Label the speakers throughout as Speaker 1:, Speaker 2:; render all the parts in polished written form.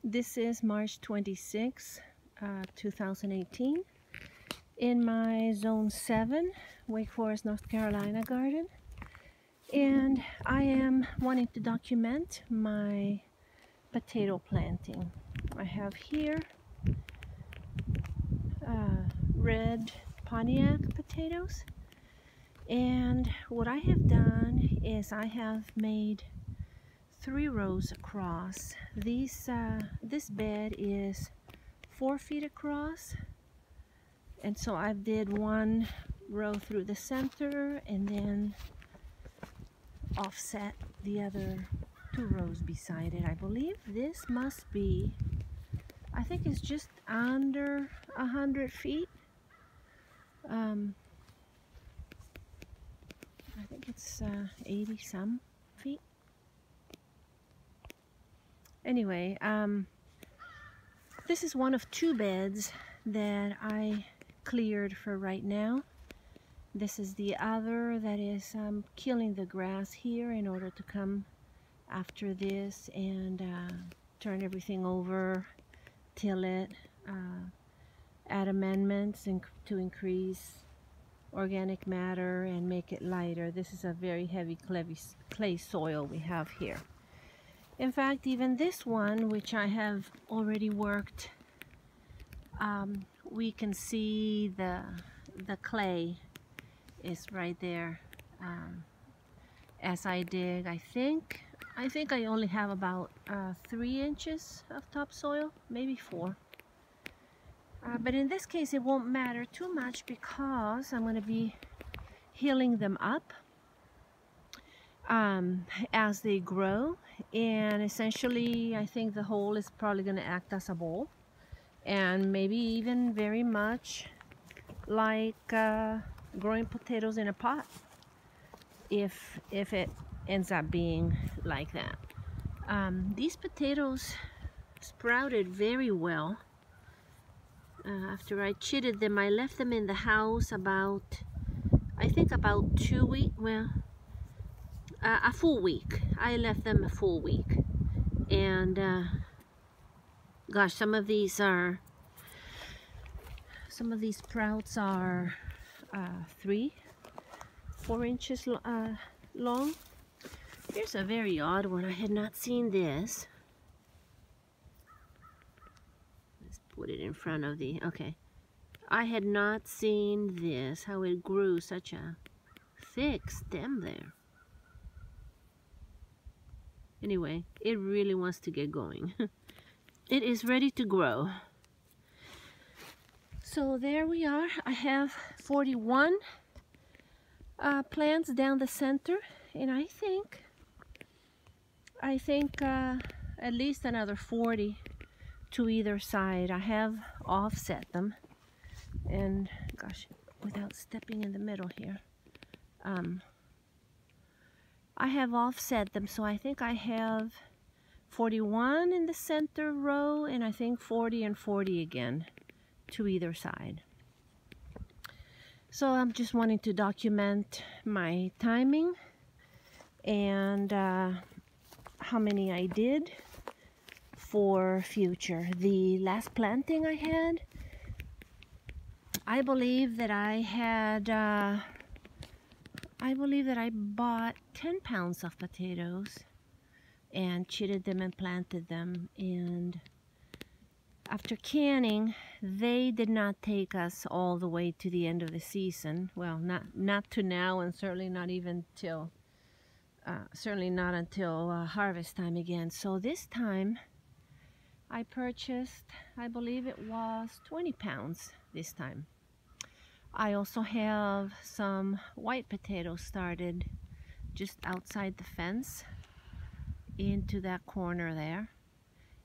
Speaker 1: This is March 26, 2018, in my Zone 7, Wake Forest, North Carolina garden. And I am wanting to document my potato planting. I have here red Pontiac potatoes. And what I have done is I have made 3 rows across. This bed is 4 feet across, and so I did 1 row through the center and then offset the other 2 rows beside it. I believe this must be, I think it's just under 100 feet. I think it's 80 some feet. Anyway, this is one of 2 beds that I cleared for right now. This is the other that is killing the grass here in order to come after this and turn everything over, till it, add amendments to increase organic matter and make it lighter. This is a very heavy clay soil we have here. In fact, even this one, which I have already worked, we can see the clay is right there. As I dig, I think I only have about 3 inches of topsoil, maybe 4. But in this case, it won't matter too much because I'm going to be healing them up as they grow. And essentially, I think the hole is probably going to act as a bowl, and maybe even very much like growing potatoes in a pot, if it ends up being like that. These potatoes sprouted very well. After I chitted them, I left them in the house I think about 2 weeks, well, a full week. I left them a full week. And gosh, some of these sprouts are 3-4 inches long. Here's a very odd one. I had not seen this. Let's put it in front of the, okay. I had not seen this, how it grew such a thick stem there. Anyway, it really wants to get going. It is ready to grow. So there we are. I have 41 plants down the center, and I think at least another 40 to either side. I have offset them, and gosh, without stepping in the middle here, I have offset them, so I think I have 41 in the center row, and I think 40 and 40 again to either side. So I'm just wanting to document my timing and how many I did for future. The last planting I had, I believe that I bought 10 pounds of potatoes and chitted them and planted them, and after canning, they did not take us all the way to the end of the season. Well, not to now, and certainly not even till certainly not until harvest time again. So this time I purchased, I believe it was 20 pounds this time. I also have some white potatoes started just outside the fence into that corner there,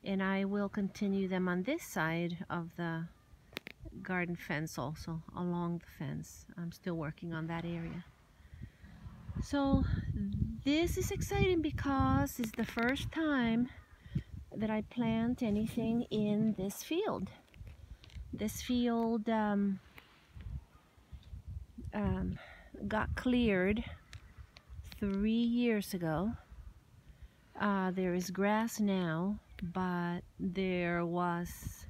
Speaker 1: and I will continue them on this side of the garden fence, also along the fence. I'm still working on that area. So this is exciting because it's the first time that I plant anything in this field. This field got cleared 3 years ago. There is grass now, but there was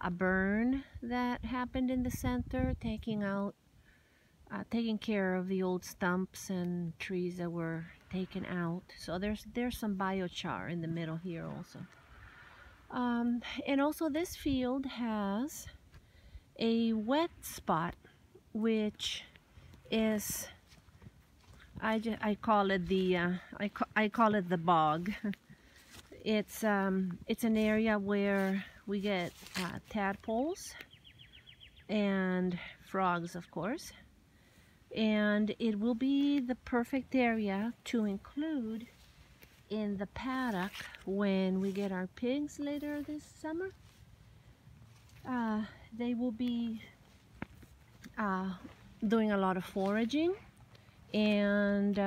Speaker 1: a burn that happened in the center, taking care of the old stumps and trees that were taken out. So there's some biochar in the middle here also. And also this field has a wet spot, which is I call it the I call it the bog. It's an area where we get tadpoles and frogs, of course, and it will be the perfect area to include in the paddock when we get our pigs later this summer. They will be doing a lot of foraging, and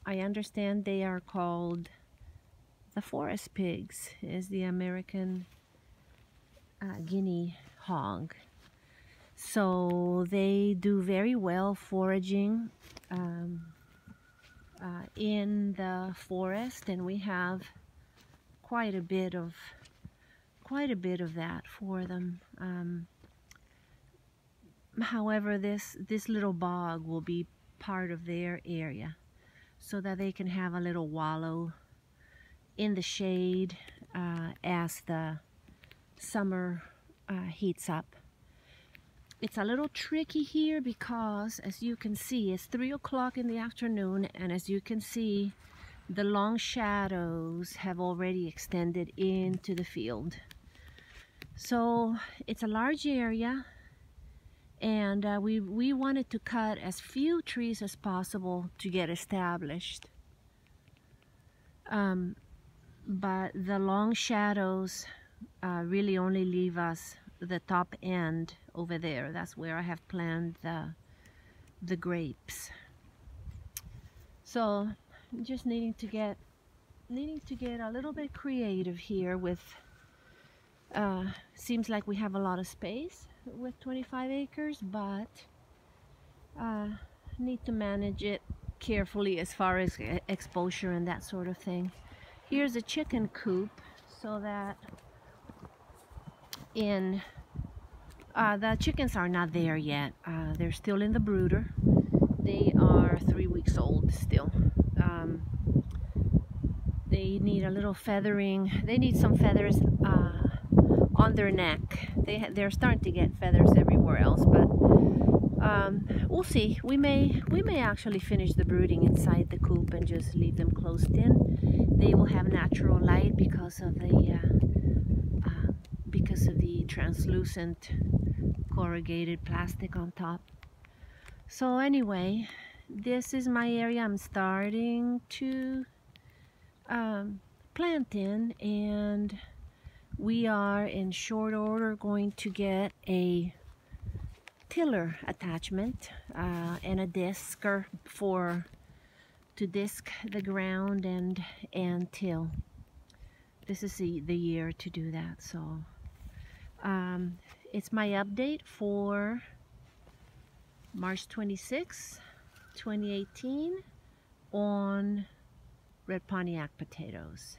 Speaker 1: I understand they are called the forest pigs, is the American guinea hog. So they do very well foraging in the forest, and we have quite a bit of that for them. However, this little bog will be part of their area, so that they can have a little wallow in the shade as the summer heats up. It's a little tricky here because, as you can see, it's 3 o'clock in the afternoon, and as you can see, the long shadows have already extended into the field. So it's a large area, and we wanted to cut as few trees as possible to get established. But the long shadows really only leave us the top end over there. That's where I have planted the grapes. So just needing to get a little bit creative here with seems like we have a lot of space with 25 acres, but need to manage it carefully as far as exposure and that sort of thing. Here's a chicken coop, so that the chickens are not there yet. They're still in the brooder. They are 3 weeks old still. They need a little feathering. They need some feathers on their neck. They're starting to get feathers everywhere else, but we'll see. We may actually finish the brooding inside the coop and just leave them closed in. They will have natural light because of the translucent corrugated plastic on top. So anyway, this is my area I'm starting to plant in, and we are in short order going to get a tiller attachment and a discer to disc the ground and till. This is the year to do that. So it's my update for March 26, 2018 on red Pontiac potatoes.